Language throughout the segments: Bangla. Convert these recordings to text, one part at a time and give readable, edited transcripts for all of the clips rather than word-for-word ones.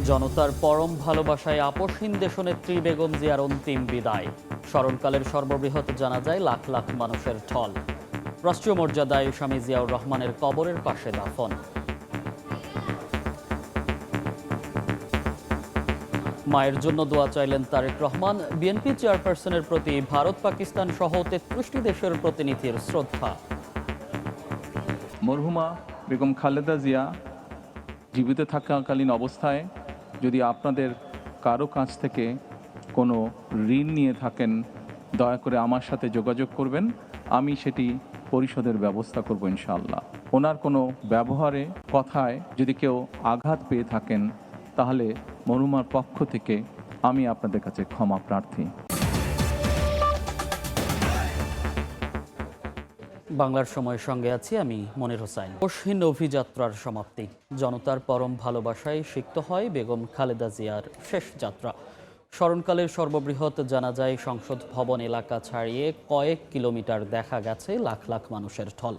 জনতার পরম ভালোবাসায় আপসহীন দেশনেত্রী বেগম জিয়ার অন্তিম বিদায়। স্মরণকালের সর্ববৃহৎ জানাজায় লাখ লাখ মানুষের ঢল। রাষ্ট্রীয় মর্যাদায় স্বামী জিয়াউর রহমানের কবরের পাশে দাফন। মায়ের জন্য দোয়া চাইলেন তারেক রহমান। বিএনপি চেয়ারপারসনের প্রতি ভারত পাকিস্তান সহ ৩৩টি দেশের প্রতিনিধির শ্রদ্ধা। মরহুমা বেগম খালেদা জিয়া জীবিত থাকাকালীন অবস্থায় যদি আপনাদের কারো কাছ থেকে কোনো ঋণ নিয়ে থাকেন, দয়া করে আমার সাথে যোগাযোগ করবেন, আমি সেটি পরিশোধের ব্যবস্থা করব ইনশাআল্লাহ। ওনার কোনো ব্যবহারে কথায় যদি কেউ আঘাত পেয়ে থাকেন, তাহলে মরহুমার পক্ষ থেকে আমি আপনাদের কাছে ক্ষমা প্রার্থী। বাংলার সময়ের সঙ্গে আছি আমি মনির হোসাইন। অসীম অভিযাত্রার সমাপ্তি। জনতার পরম ভালোবাসায় সিক্ত হয় বেগম খালেদা জিয়ার শেষ যাত্রা। স্মরণকালের সর্ববৃহৎ জানাজায় সংসদ ভবন এলাকা ছাড়িয়ে কয়েক কিলোমিটার দেখা গেছে লাখ লাখ মানুষের ঢল।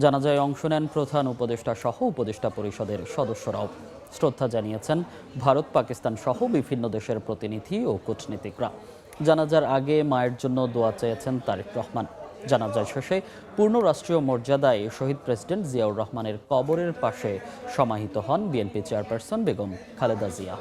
জানাজায় অংশ নেন প্রধান উপদেষ্টা সহ উপদেষ্টা পরিষদের সদস্যরাও। শ্রদ্ধা জানিয়েছেন ভারত পাকিস্তান সহ বিভিন্ন দেশের প্রতিনিধি ও কূটনীতিকরা। জানাজার আগে মায়ের জন্য দোয়া চেয়েছেন তারেক রহমান। জানাজা শেষে পূর্ণ রাষ্ট্রীয় মর্যাদায় শহীদ প্রেসিডেন্ট জিয়াউর রহমানের কবরের পাশে সমাহিত হন বিএনপি চেয়ারপারসন বেগম খালেদা জিয়া।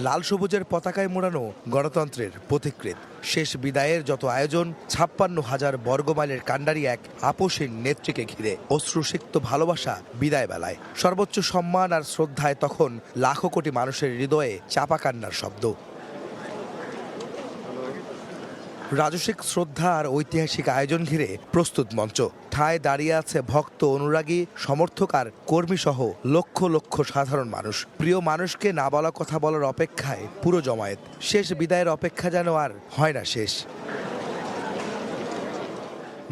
লাল সবুজের পতাকায় মোড়ানো গণতন্ত্রের পথিকৃৎ শেষ বিদায়ের যত আয়োজন, ৫৬,০০০ বর্গমাইলের কাণ্ডারি এক আপসহীন নেত্রীকে ঘিরে অশ্রুসিক্ত ভালোবাসা বিদায় বেলায়। সর্বোচ্চ সম্মান আর শ্রদ্ধায় তখন লাখো কোটি মানুষের হৃদয়ে চাপা কান্নার শব্দ। রাজসিক শ্রদ্ধা আর ঐতিহাসিক আয়োজন ঘিরে প্রস্তুত মঞ্চ। ঠায় দাঁড়িয়ে আছে ভক্ত, অনুরাগী, সমর্থক আর কর্মী সহ লক্ষ লক্ষ সাধারণ মানুষ। প্রিয় মানুষকে না বলা কথা বলার অপেক্ষায় পুরো জমায়েত। শেষ বিদায়ের অপেক্ষা যেন আর হয় না শেষ।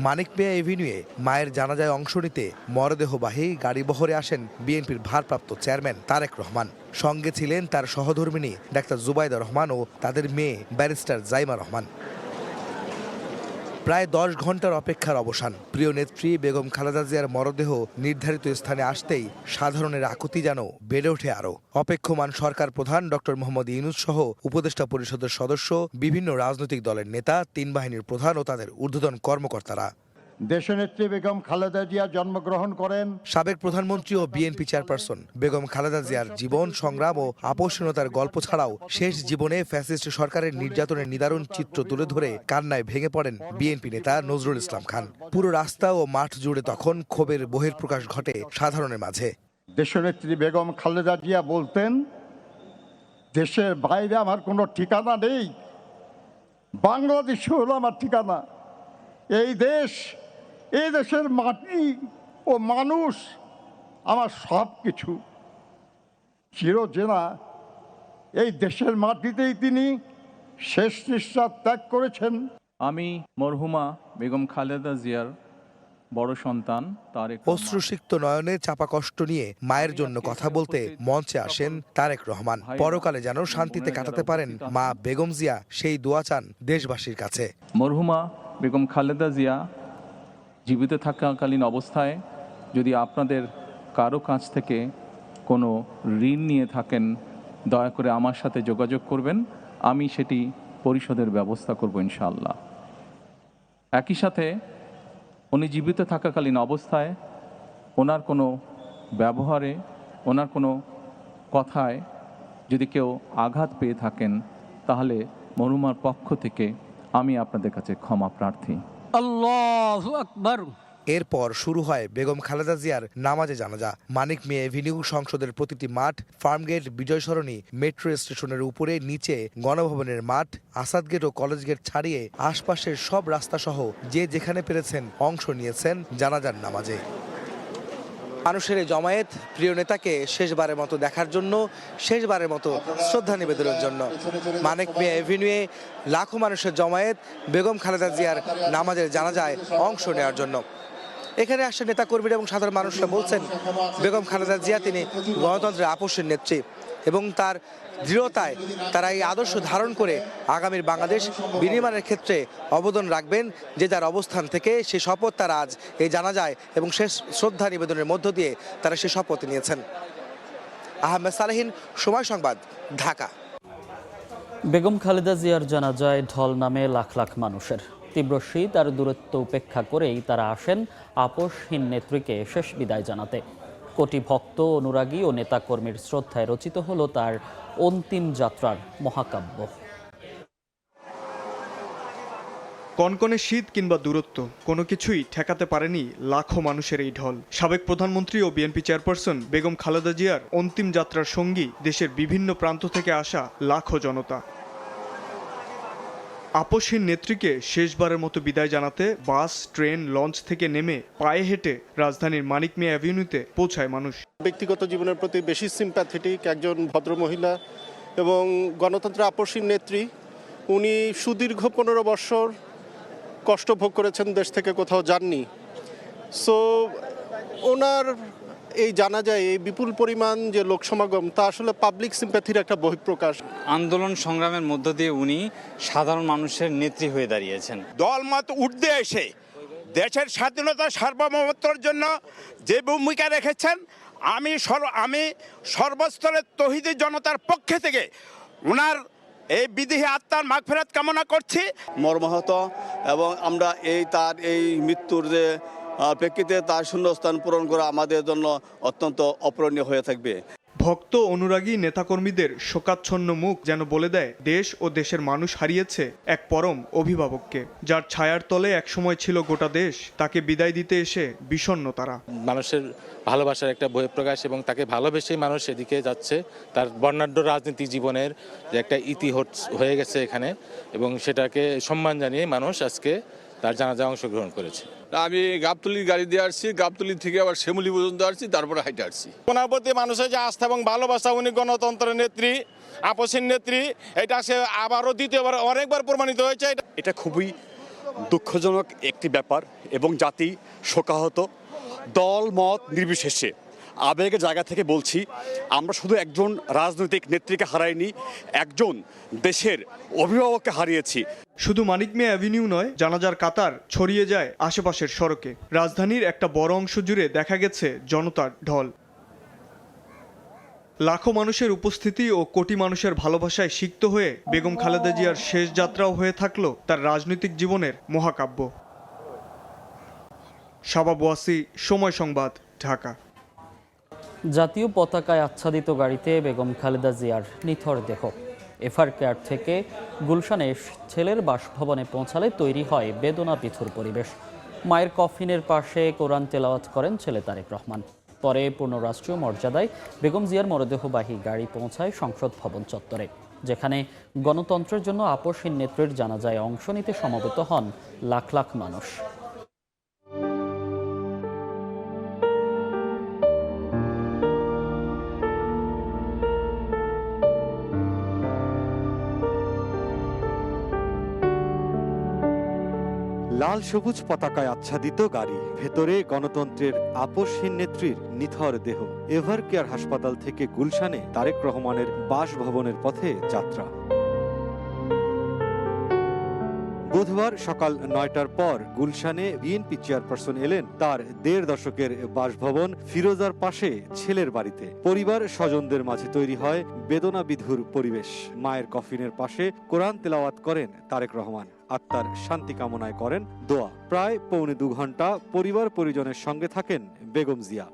মানিক মিয়া এভিনিউয়ে মায়ের জানাজায় অংশ নিতে মরদেহবাহী গাড়িবহরে আসেন বিএনপির ভারপ্রাপ্ত চেয়ারম্যান তারেক রহমান। সঙ্গে ছিলেন তার সহধর্মিণী ডাক্তার জুবাইদা রহমান ও তাদের মেয়ে ব্যারিস্টার জাইমা রহমান। প্রায় ১০ ঘন্টার অপেক্ষার অবসান। প্রিয় নেত্রী বেগম খালেদা জিয়ার মরদেহ নির্ধারিত স্থানে আসতেই সাধারণের আকুতি যেন বেড়ে ওঠে আরও। অপেক্ষমান সরকার প্রধান ডক্টর মোহাম্মদ ইউনূস সহ উপদেষ্টা পরিষদের সদস্য, বিভিন্ন রাজনৈতিক দলের নেতা, ৩ বাহিনীর প্রধান ও তাদের ঊর্ধ্বতন কর্মকর্তারা। দেশনেত্রী বেগম খালেদা জিয়া জন্মগ্রহণ করেন। সাবেক প্রধানমন্ত্রী ও বিএনপি চেয়ারপারসন বেগম খালেদা জিয়ার জীবন সংগ্রাম ও আপসহীনতার গল্প ছাড়াও শেষ জীবনে ফ্যাসিস্ট সরকারের নির্যাতনের নিদারুণ চিত্র তুলে ধরে কান্নায় ভেঙে পড়েন বিএনপি নেতা নজরুল ইসলাম খান। পুরো রাস্তা ও মাঠ জুড়ে তখন ক্ষোভের বহিঃপ্রকাশ ঘটে সাধারণের মাঝে। দেশনেত্রী বেগম খালেদা জিয়া বলতেন, দেশের বাইরে আমার কোনো ঠিকানা নেই, বাংলাদেশ হলো আমার ঠিকানা। এই দেশের মাটি ও মানুষ আমার সব কিছু। চিরচেনা এই দেশের মাটিতেই তিনি শেষ নিঃশ্বাস ত্যাগ করেছেন। আমি মরহুমা বেগম খালেদা জিয়ার বড় সন্তান তারেক। অশ্রুসিক্ত নয়নে চাপা কষ্ট নিয়ে মায়ের জন্য কথা বলতে মঞ্চে আসেন তারেক রহমান। পরকালে যেন শান্তিতে কাটাতে পারেন মা বেগম জিয়া, সেই দোয়া চান দেশবাসীর কাছে। মরহুমা বেগম খালেদা জিয়া জীবিত থাকাকালীন অবস্থায় যদি আপনাদের কারো কাছ থেকে কোনো ঋণ নিয়ে থাকেন, দয়া করে আমার সাথে যোগাযোগ করবেন, আমি সেটি পরিশোধের ব্যবস্থা করব ইনশাআল্লাহ। একই সাথে উনি জীবিত থাকাকালীন অবস্থায় ওনার কোনো ব্যবহারে, ওনার কোনো কথায় যদি কেউ আঘাত পেয়ে থাকেন, তাহলে মরহুমার পক্ষ থেকে আমি আপনাদের কাছে ক্ষমা প্রার্থী। আল্লাহু আকবার। এরপর শুরু হয় বেগম খালেদা জিয়ার নামাজে জানাজা। মানিক মিয়া এভিনিউ, সংসদের প্রতিটি মাঠ, ফার্মগেট, বিজয় সরণি, মেট্রো স্টেশনের উপরে নিচে, গণভবনের মাঠ, আসাদ গেট ও কলেজ গেট ছাড়িয়ে আশপাশের সব রাস্তা সহ যে যেখানে পেরেছেন অংশ নিয়েছেন জানাজার নামাজে। মানুষের এই জমায়েত প্রিয় নেতাকে শেষবারের মতো দেখার জন্য, শেষবারের মতো শ্রদ্ধা নিবেদনের জন্য। মানিক মিয়া এভিনিউয়ে লাখো মানুষের জমায়েত বেগম খালেদা জিয়ার নামাজের জানাজায় অংশ নেওয়ার জন্য। এখানে আসা নেতাকর্মীরা এবং সাধারণ মানুষরা বলছেন, বেগম খালেদা জিয়া তিনি গণতন্ত্রের আপসহীন নেত্রী। এবং তার দৃঢ়তায় তারা এই আদর্শ ধারণ করে আগামীর বাংলাদেশ বিনির্মাণের ক্ষেত্রে অবদান রাখবেন। যে যার অবস্থান থেকে সে শপথ তারা আজ এই জানাজায় এবং শেষ শ্রদ্ধা নিবেদনের মধ্য দিয়ে তারা সে শপথ নিয়েছেন। আহমেদ সালেহীন, সময় সংবাদ, ঢাকা। বেগম খালেদা জিয়ার জানাজায় ঢল নামে লাখ লাখ মানুষের। তীব্র শীত আর দূরত্ব উপেক্ষা করেই তারা আসেন আপোষহীন নেত্রীকে শেষ বিদায় জানাতে। কোটি ভক্ত, অনুরাগী ও নেতাকর্মীর শ্রদ্ধায় রচিত হলো তার অন্তিম যাত্রার মহাকাব্য। কনকনে শীত কিংবা দূরত্ব কোনো কিছুই ঠেকাতে পারেনি লাখো মানুষের এই ঢল। সাবেক প্রধানমন্ত্রী ও বিএনপি চেয়ারপারসন বেগম খালেদা জিয়ার অন্তিম যাত্রার সঙ্গী দেশের বিভিন্ন প্রান্ত থেকে আসা লাখো জনতা। আপোষহীন নেত্রীকে শেষবারের মতো বিদায় জানাতে বাস, ট্রেন, লঞ্চ থেকে নেমে পায়ে হেঁটে রাজধানীর মানিক মিয়া অ্যাভিনিউতে পৌঁছায় মানুষ। ব্যক্তিগত জীবনের প্রতি বেশি সিম্প্যাথেটিক একজন ভদ্রমহিলা এবং গণতন্ত্রের আপোষহীন নেত্রী। উনি সুদীর্ঘ 15 বছর কষ্ট ভোগ করেছেন, দেশ থেকে কোথাও যাননি। সো ওনার এই জানা যায় এই বিপুল পরিমাণ যে লোক সমাগম, তা আসলে পাবলিক সিম্প্যাথির একটা বহিঃপ্রকাশ। আন্দোলন সংগ্রামের মধ্য দিয়ে উনি সাধারণ মানুষের নেত্রী হয়ে দাঁড়িয়েছেন। দলমত ঊর্ধ্বে এসে দেশের স্বাধীনতা সার্বভৌমত্বের জন্য যে ভূমিকা রেখেছেন, আমি সর্বস্তরের তৌহিদি জনতার পক্ষে থেকে ওনার এই বিদেহী আত্মার মাগফিরাত কামনা করছি। মর্মাহত এবং আমরা তার এই মৃত্যুর যে প্রেক্ষিতে তার শূন্যস্থান পূরণ করা আমাদের জন্য অত্যন্ত অপূরণীয় হয়ে থাকবে। ভক্ত, অনুরাগী, নেতাকর্মীদের শোকাচ্ছন্ন মুখ যেন বলে দেয় দেশ ও দেশের মানুষ হারিয়েছে এক পরম অভিভাবককে, যার ছায়ার তলে একসময় ছিল গোটা দেশ। তাকে বিদায় দিতে এসে বিষণ্ণ তারা। মানুষের ভালোবাসার একটা বহিঃপ্রকাশ এবং তাকে ভালোবেসেই মানুষ এদিকে যাচ্ছে। তার বর্ণাঢ্য রাজনীতি জীবনের যে একটা ইতি হয়ে গেছে এখানে, এবং সেটাকে সম্মান জানিয়ে মানুষ আজকে তার জানাজায় অংশগ্রহণ করেছে। আমি গাবতলির গাড়ি দিয়ে আসছি, গাবতলি থেকে আবার শ্যামলী পর্যন্ত আসছি, তারপরে হাইটে আসছি। ওনার প্রতি মানুষের যে আস্থা এবং ভালোবাসা, উনি গণতন্ত্রের নেত্রী, আপোষহীন নেত্রী, এটা সে আবারও দ্বিতীয়বার অনেকবার প্রমাণিত হয়েছে। এটা খুবই দুঃখজনক একটি ব্যাপার এবং জাতি শোকাহত। দল মত নির্বিশেষে আবেগের জায়গা থেকে বলছি, আমরা শুধু একজন রাজনৈতিক নেত্রীকে হারাইনি, একজন দেশের অভিভাবককে হারিয়েছি। শুধু মানিক মিয়া অ্যাভিনিউ নয়, জানাজার কাতার ছড়িয়ে যায় আশেপাশের সড়কে। রাজধানীর একটা বড় অংশ জুড়ে দেখা গেছে জনতার ঢল। লাখো মানুষের উপস্থিতি ও কোটি মানুষের ভালোবাসায় সিক্ত হয়ে বেগম খালেদা জিয়ার শেষ যাত্রাও হয়ে থাকলো তার রাজনৈতিক জীবনের মহাকাব্য। শাবাব ওয়াসি, সময় সংবাদ, ঢাকা। জাতীয় পতাকায় আচ্ছাদিত গাড়িতে বেগম খালেদা জিয়ার নিথর দেহ এফআর কেয়ার থেকে গুলশানে ছেলের বাসভবনে পৌঁছালে তৈরি হয় বেদনা বিথুর পরিবেশ। মায়ের কফিনের পাশে কোরআন তেলাওয়াত করেন ছেলে তারেক রহমান। পরে পূর্ণ রাষ্ট্রীয় মর্যাদায় বেগম জিয়ার মরদেহবাহী গাড়ি পৌঁছায় সংসদ ভবন চত্বরে, যেখানে গণতন্ত্রের জন্য আপোষহীন নেত্রীর জানাজায় অংশ নিতে সমবেত হন লাখ লাখ মানুষ। লাল সবুজ পতাকায় আচ্ছাদিত গাড়ি, ভেতরে গণতন্ত্রের আপোষহীন নেত্রীর নিথর দেহ। এভার কেয়ার হাসপাতাল থেকে গুলশানে তারেক রহমানের বাসভবনের পথে যাত্রা। বুধবার সকাল 9টার পর গুলশানে বিএনপি চেয়ারপারসন এলেন তার 1.5 দশকের বাসভবন ফিরোজার পাশে ছেলের বাড়িতে। পরিবার স্বজনদের মাঝে তৈরি হয় বেদনা বিধুর পরিবেশ। মায়ের কফিনের পাশে কোরআন তেলাওয়াত করেন তারেক রহমান, আত্মার শান্তি কামনায় করেন দোয়া। প্রায় পৌনে 2 ঘন্টা পরিবার পরিজনের সঙ্গে থাকেন বেগম জিয়া।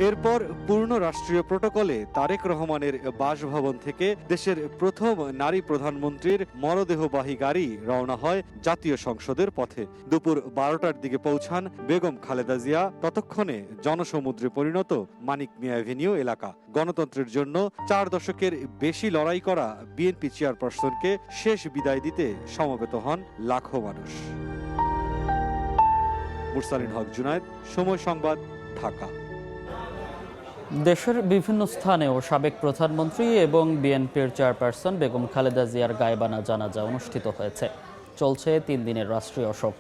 এরপর পূর্ণ রাষ্ট্রীয় প্রটোকলে তারেক রহমানের বাসভবন থেকে দেশের প্রথম নারী প্রধানমন্ত্রীর মরদেহবাহী গাড়ি রওনা হয় জাতীয় সংসদের পথে। দুপুর 12টার দিকে পৌঁছান বেগম খালেদা জিয়া। ততক্ষণে জনসমুদ্রে পরিণত মানিক মিয়া অ্যাভিনিউ এলাকা। গণতন্ত্রের জন্য 4 দশকের বেশি লড়াই করা বিএনপি চেয়ারপারসনকে শেষ বিদায় দিতে সমবেত হন লাখো মানুষ। মুরসালিন হক জুনায়েদ, সময় সংবাদ, ঢাকা। দেশের বিভিন্ন স্থানেও সাবেক প্রধানমন্ত্রী এবং বিএনপির চেয়ারপারসন বেগম খালেদা জিয়ার গায়েবানা জানাজা অনুষ্ঠিত হয়েছে। চলছে 3 দিনের রাষ্ট্রীয় শোক।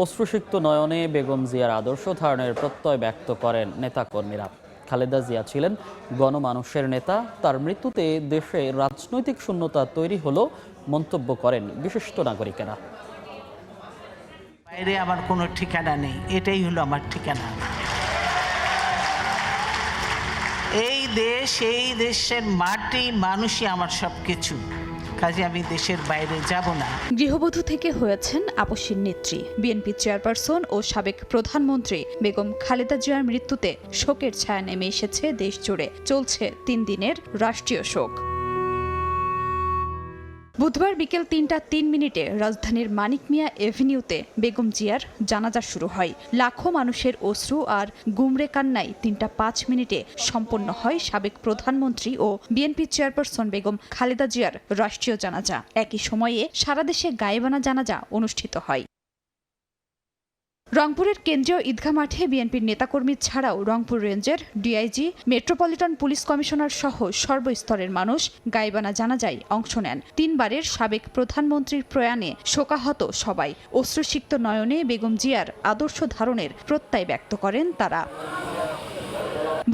অশ্রুসিক্ত নয়নে বেগম জিয়ার আদর্শ ধারণের প্রত্যয় ব্যক্ত করেন নেতাকর্মীরা। খালেদা জিয়া ছিলেন গণমানুষের নেতা, তার মৃত্যুতে দেশে রাজনৈতিক শূন্যতা তৈরি হলো মন্তব্য করেন বিশিষ্ট নাগরিকেরা। বাইরে আমার কোনো ঠিকানা নেই, এটাই হলো আমার ঠিকানা। এই দেশ, এই দেশের মাটি, মানুষই আমার সবকিছু, কাজে আমি দেশের বাইরে যাব না। গৃহবধূ থেকে হয়েছেন আপসীর নেত্রী। বিএনপি চেয়ারপারসন ও সাবেক প্রধানমন্ত্রী বেগম খালেদা জিয়ার মৃত্যুতে শোকের ছায়া নেমে এসেছে দেশ জুড়ে। চলছে 3 দিনের রাষ্ট্রীয় শোক। বুধবার বিকেল 3টা 3 মিনিটে রাজধানীর মানিক মিয়া এভিনিউতে বেগম জিয়ার জানাজা শুরু হয়। লাখো মানুষের অশ্রু আর গুমরে কান্নায় 3টা 5 মিনিটে সম্পন্ন হয় সাবেক প্রধানমন্ত্রী ও বিএনপি চেয়ারপারসন বেগম খালেদা জিয়ার রাষ্ট্রীয় জানাজা। একই সময়ে সারা দেশে গায়েবানা জানাজা অনুষ্ঠিত হয়। রংপুরের কেন্দ্রীয় ঈদগাহ মাঠে বিএনপির নেতাকর্মী ছাড়াও রংপুর রেঞ্জের ডিআইজি, মেট্রোপলিটন পুলিশ কমিশনার সহ সর্বস্তরের মানুষ গায়েবানা জানাজায় অংশ নেন। 3 বারের সাবেক প্রধানমন্ত্রীর প্রয়াণে শোকাহত সবাই। অশ্রুসিক্ত নয়নে বেগম জিয়ার আদর্শ ধারণের প্রত্যয় ব্যক্ত করেন তারা।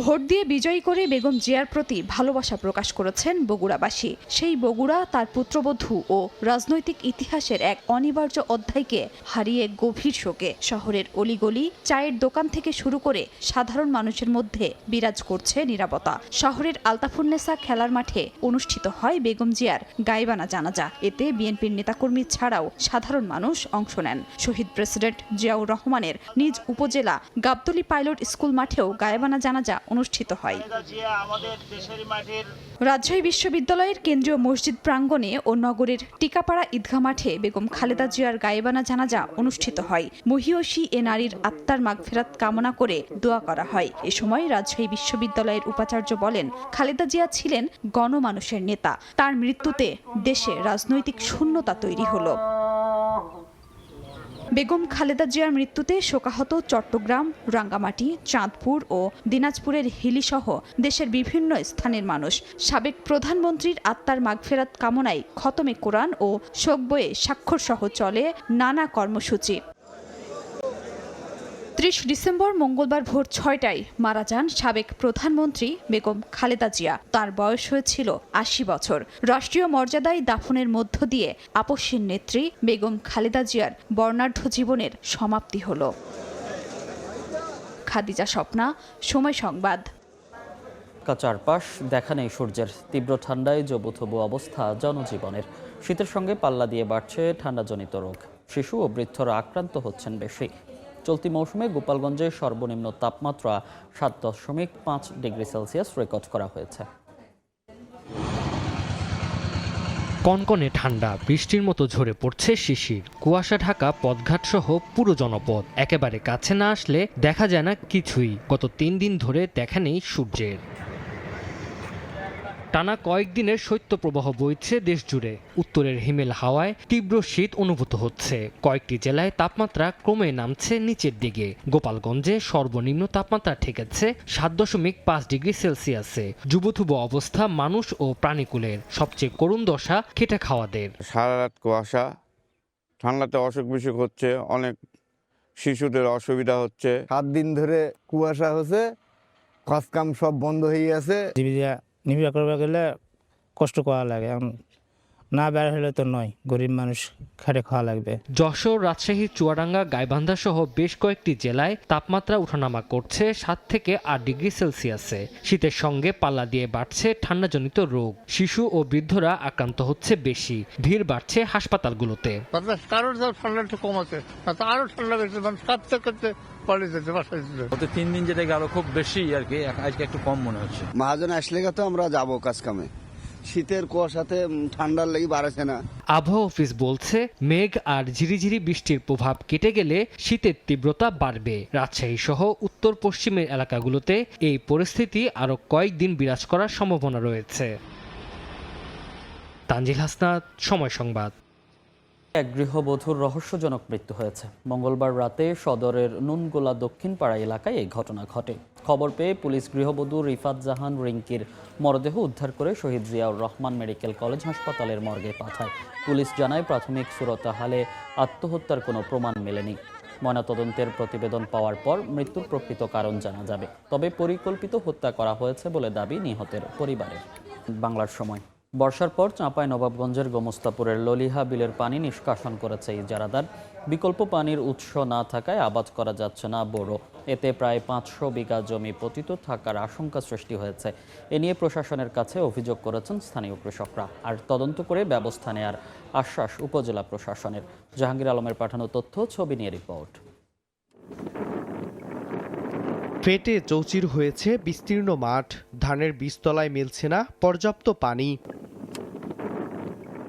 ভোট দিয়ে বিজয়ী করে বেগম জিয়ার প্রতি ভালোবাসা প্রকাশ করেছেন বগুড়াবাসী। সেই বগুড়া তার পুত্রবধূ ও রাজনৈতিক ইতিহাসের এক অনিবার্য অধ্যায়কে হারিয়ে গভীর শোকে। শহরের অলিগলি, চায়ের দোকান থেকে শুরু করে সাধারণ মানুষের মধ্যে বিরাজ করছে নীরবতা। শহরের আলতাফুন্নেসা খেলার মাঠে অনুষ্ঠিত হয় বেগম জিয়ার গায়েবানা জানাজা। এতে বিএনপির নেতাকর্মী ছাড়াও সাধারণ মানুষ অংশ নেন। শহীদ প্রেসিডেন্ট জিয়াউর রহমানের নিজ উপজেলা গাবতলী পাইলট স্কুল মাঠেও গায়েবানা জানাজা অনুষ্ঠিত হয়। রাজশাহী বিশ্ববিদ্যালয়ের কেন্দ্রীয় মসজিদ প্রাঙ্গণে ও নগরের টিকাপাড়া ঈদগাহ মাঠে বেগম খালেদা জিয়ার গায়েবানা জানাজা অনুষ্ঠিত হয়। মহিয়সী এ নারীর আত্মার মাগফিরাত কামনা করে দোয়া করা হয়। এ সময় রাজশাহী বিশ্ববিদ্যালয়ের উপাচার্য বলেন, খালেদা জিয়া ছিলেন গণমানুষের নেতা, তার মৃত্যুতে দেশে রাজনৈতিক শূন্যতা তৈরি হলো। বেগম খালেদা জিয়ার মৃত্যুতে শোকাহত চট্টগ্রাম, রাঙ্গামাটি, চাঁদপুর ও দিনাজপুরের হিলিসহ দেশের বিভিন্ন স্থানের মানুষ। সাবেক প্রধানমন্ত্রীর আত্মার মাগফিরাত কামনায় খতমে কোরআন ও শোক বয়ে স্বাক্ষর সহ চলে নানা কর্মসূচি। 30 ডিসেম্বর মঙ্গলবার ভোর 6টায় মারা যান সাবেক প্রধানমন্ত্রী বেগম খালেদা জিয়া। তার বয়স হয়েছিল 80 বছর। রাষ্ট্রীয় মর্যাদায় দাফনের মধ্য দিয়ে আপসীর নেত্রী বেগম খালেদা জিয়ার বর্ণাঢ্য জীবনের সমাপ্তি হল। খাদিজা স্বপ্না, সময় সংবাদ। চারপাশ দেখা নেই সূর্যের। তীব্র ঠান্ডায় জবুথবু অবস্থা জনজীবনের। শীতের সঙ্গে পাল্লা দিয়ে বাড়ছে ঠান্ডাজনিত রোগ। শিশু ও বৃদ্ধরা আক্রান্ত হচ্ছেন বেশি। চলতি মৌসুমে গোপালগঞ্জে সর্বনিম্ন তাপমাত্রা 7.5 ডিগ্রি সেলসিয়াস রেকর্ড করা হয়েছে। কনকনে ঠান্ডা, বৃষ্টির মতো ঝরে পড়ছে শিশির। কুয়াশা ঢাকা পথঘাট সহ পুরো জনপদ। একেবারে কাছে না আসলে দেখা যায় না কিছুই। গত 3 দিন ধরে দেখা নেই সূর্যের। টানা কয়েকদিনের শৈত্যপ্রবাহ বইছে দেশ জুড়ে। উত্তরের হিমেল হাওয়ায় তীব্র শীত অনুভূত হচ্ছে। কয়েকটি জেলায় তাপমাত্রা ক্রমে নামছে নিচের দিকে। গোপালগঞ্জে সর্বনিম্ন তাপমাত্রা ঠেকেছে 7.5 ডিগ্রি সেলসিয়াসে। যুবথুব অবস্থা মানুষ ও প্রাণীকুলের। সবচেয়ে করুণ দশা খেটে খাওয়াদের। সারা রাত কুয়াশা, ঠান্ডাতে অসুখ বিসুখ হচ্ছে, অনেক শিশুদের অসুবিধা হচ্ছে। 7 দিন ধরে কুয়াশা হচ্ছে, কাজকাম সব বন্ধ হয়ে আছে। নিবিড়া করবে গেলে কষ্ট করা লাগে, না বের হলে তো নয়, গরিব মানুষ খেটে খাওয়া লাগবে। যশোর, রাজশাহী, চুয়াডাঙ্গা, গাইবান্ধা সহ বেশ কয়েকটি জেলায় তাপমাত্রা ওঠানামা করছে 7 থেকে 8 ডিগ্রি সেলসিয়াসে। শীতের সঙ্গে পাল্লা দিয়ে বাড়ছে ঠান্ডাজনিত রোগ। শিশু ও বৃদ্ধরা আক্রান্ত হচ্ছে বেশি। ভিড় বাড়ছে হাসপাতালগুলোতে। কারোর ঠান্ডা একটু কম আছে, আরো ঠান্ডা বেশি, কাঁপতে কাঁপতে গত 3 দিন যেটা গেল খুব বেশি আর কি, আজকে একটু কম মনে হচ্ছে। মহাজন আসলে তো আমরা যাবো কাজ কামে, শীতের কুয়াশাতে ঠান্ডার লেগে বাড়াচ্ছে না। আবহাওয়া অফিস বলছে মেঘ আর ঝিরিঝিরি বৃষ্টির প্রভাব কেটে গেলে শীতের তীব্রতা বাড়বে। রাজশাহী সহ উত্তর পশ্চিমের এলাকাগুলোতে এই পরিস্থিতি আরো কয়েকদিন বিরাজ করার সম্ভাবনা রয়েছে। তানজিল হাসনাত, সময় সংবাদ। এক গৃহবধূর রহস্যজনক মৃত্যু হয়েছে। মঙ্গলবার রাতে সদরের নুনগোলা দক্ষিণ পাড়া এলাকায় এই ঘটনা ঘটে। খবর পেয়ে পুলিশ গৃহবধূ রিফাত জাহান রিঙ্কির মরদেহ উদ্ধার করে শহীদ জিয়াউর রহমান মেডিকেল কলেজ হাসপাতালের মর্গে পাঠায়। পুলিশ জানায় প্রাথমিক সুরতাহালে আত্মহত্যার কোনো প্রমাণ মেলেনি। ময়নাতদন্তের প্রতিবেদন পাওয়ার পর মৃত্যুর প্রকৃত কারণ জানা যাবে। তবে পরিকল্পিত হত্যা করা হয়েছে বলে দাবি নিহতের পরিবারের। বাংলার সময় বর্ষার পর চাঁপাইনবাবগঞ্জের গোমস্তাপুরের ললিহা বিলের পানি নিষ্কাশন করেছে ইজারাদার। বিকল্প পানির উৎস না থাকায় আবাদ করা যাচ্ছে না বোরো। এতে প্রায় 500 বিঘা জমি পতিত থাকার আশঙ্কা সৃষ্টি হয়েছে। এ নিয়ে প্রশাসনের কাছে অভিযোগ করেছেন স্থানীয় কৃষকরা, আর তদন্ত করে ব্যবস্থা নেয়ার আশ্বাস উপজেলা প্রশাসনের। জাহাঙ্গীর আলমের পাঠানো তথ্য, ছবি নিয়ে রিপোর্ট। ফেটে চৌচির হয়েছে বিস্তীর্ণ মাঠ, ধানের বীজতলায় মিলছে না পর্যাপ্ত পানি।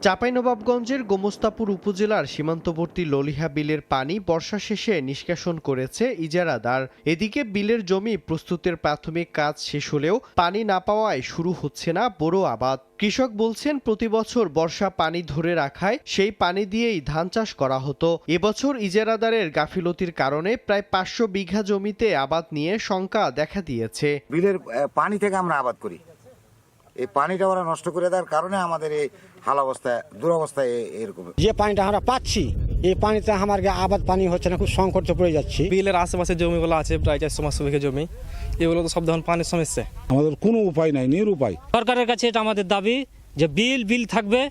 চাঁপাইনবাবগঞ্জের গোমস্তাপুর উপজেলার সীমান্তবর্তী ললিহা বিলের পানি বর্ষা শেষে নিষ্কাশন করেছে ইজারাদার। এদিকে বিলের জমি প্রস্তুতের প্রাথমিক কাজ শেষ হলেও পানি না পাওয়ায় শুরু হচ্ছে না বোরো আবাদ। কৃষক বলছেন, প্রতি বছর বর্ষা পানি ধরে রাখায় সেই পানি দিয়েই ধান চাষ করা হতো। এবছর ইজারাদারের গাফিলতির কারণে প্রায় 500 বিঘা জমিতে আবাদ নিয়ে শঙ্কা দেখা দিয়েছে। বিলের পানি থেকে আমরা আবাদ করি, এই পানিটা ওরা নষ্ট করে দেওয়ার কারণে আমাদের এই হাল অবস্থায়, দুরবস্থায় এরকম। যে পানিটা আমরা পাচ্ছি, এই পানিতে আমার আবাদ পানি হচ্ছে না, খুব সংকটে পড়ে যাচ্ছি। বিলের আশেপাশে জমিগুলো আছে প্রায় 400 বিঘা জমি, এগুলো তো সব ধরনের পানির সমস্যা। আমাদের কোনো উপায় নাই, নিরুপায়। সরকারের কাছে এটা আমাদের দাবি যে বিল থাকবে,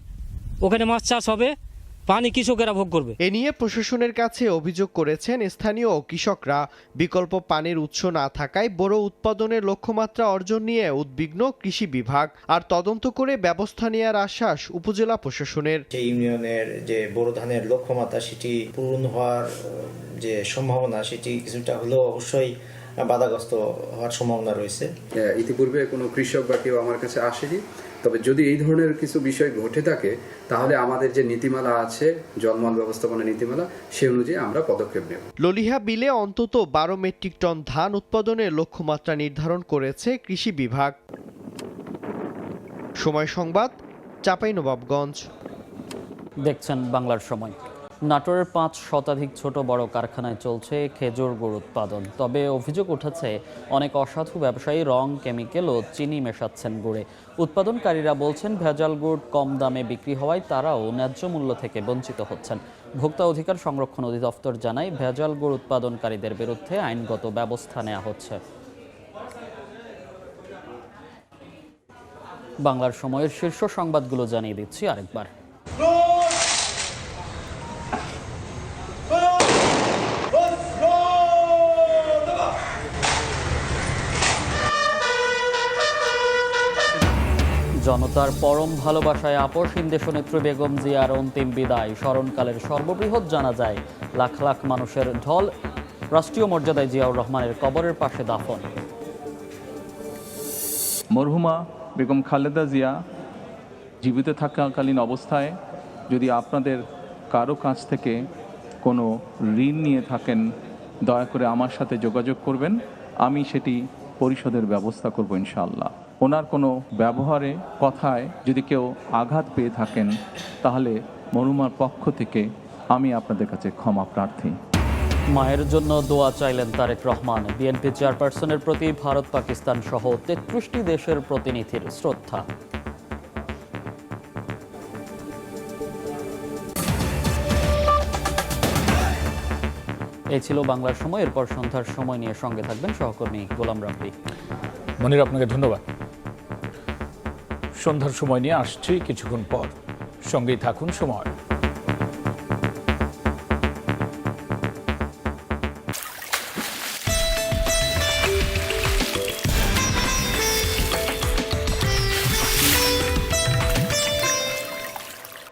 ওখানে মাছ চাষ হবে, পানি কৃষকেরা ভোগ করবে। এ নিয়ে প্রশাসনের কাছে অভিযোগ করেছেন স্থানীয় কৃষকরা। বিকল্প পানির উৎস না থাকায় বড় উৎপাদনের লক্ষ্যমাত্রা অর্জন নিয়ে উদ্বিগ্ন কৃষি বিভাগ, আর তদন্ত করে ব্যবস্থা নেওয়ার আশ্বাস উপজেলা প্রশাসনের। যে ইউনিয়নের যে বড় ধানের লক্ষ্যমাত্রা সেটি পূরণ হওয়ার যে সম্ভাবনা সেটি কিছুটা হলেও অবশ্যই বাধাগ্রস্ত হওয়ার সম্ভাবনা রয়েছে। ইতিপূর্বে কোনো কৃষক বা কেউ আমার কাছে আসেনি, তবে যদি এই ধরনের কিছু বিষয় ঘটে থাকে তাহলে আমাদের যে নীতিমালা আছে, জলমল ব্যবস্থাপনা নীতিমালা, সে অনুযায়ী আমরা পদক্ষেপ নেব। ললিহা বিলে অন্তত 12 মেট্রিক টন ধান উৎপাদনের লক্ষ্যমাত্রা নির্ধারণ করেছে কৃষি বিভাগ। সময় সংবাদ, চাঁপাইনবাবগঞ্জ। দেখছেন বাংলার সময়। নাটোরের 5 শতাধিক ছোট বড় কারখানায় চলছে খেজুর গুড় উৎপাদন। তবে অভিযোগ উঠেছে, অনেক অসাধু ব্যবসায়ী রং, কেমিক্যাল ও চিনি মেশাচ্ছেন গুড়ে। উৎপাদনকারীরা বলছেন, ভেজাল গুড় কম দামে বিক্রি হওয়ায় তারাও ন্যায্য মূল্য থেকে বঞ্চিত হচ্ছেন। ভোক্তা অধিকার সংরক্ষণ অধিদপ্তর জানায়, ভেজাল গুড় উৎপাদনকারীদের বিরুদ্ধে আইনগত ব্যবস্থা নেওয়া হচ্ছে। বাংলার সময়ের শীর্ষ সংবাদগুলো জানিয়ে দিচ্ছি আরেকবার। জনতার পরম ভালোবাসায় আপসহীন দেশনেত্রী বেগম জিয়ার অন্তিম বিদায়। স্মরণকালের সর্ববৃহৎ জানাজায় লাখ লাখ মানুষের ঢল। রাষ্ট্রীয় মর্যাদায় জিয়াউর রহমানের কবরের পাশে দাফন। মরহুমা বেগম খালেদা জিয়া জীবিত থাকাকালীন অবস্থায় যদি আপনাদের কারো কাছ থেকে কোনো ঋণ নিয়ে থাকেন, দয়া করে আমার সাথে যোগাযোগ করবেন, আমি সেটি পরিশোধের ব্যবস্থা করব ইনশাআল্লাহ। ওনার কোনো ব্যবহারে, কথায় যদি কেউ আঘাত পেয়ে থাকেন, তাহলে মরহুমার পক্ষ থেকে আমি আপনাদের কাছে ক্ষমা প্রার্থী। মায়ের জন্য দোয়া চাইলেন তারেক রহমান। বিএনপি চেয়ারপারসনের প্রতি ভারত, পাকিস্তান সহ 33টি দেশের প্রতিনিধির শ্রদ্ধা। এই ছিল বাংলার সময়। এরপর সন্ধ্যার সময় নিয়ে সঙ্গে থাকবেন সহকর্মী গোলাম রাব্বি। মনির, আপনাকে ধন্যবাদ। সন্ধ্যার সময় নিয়ে আসছি কিছুক্ষণ পর, সঙ্গেই থাকুন সময়।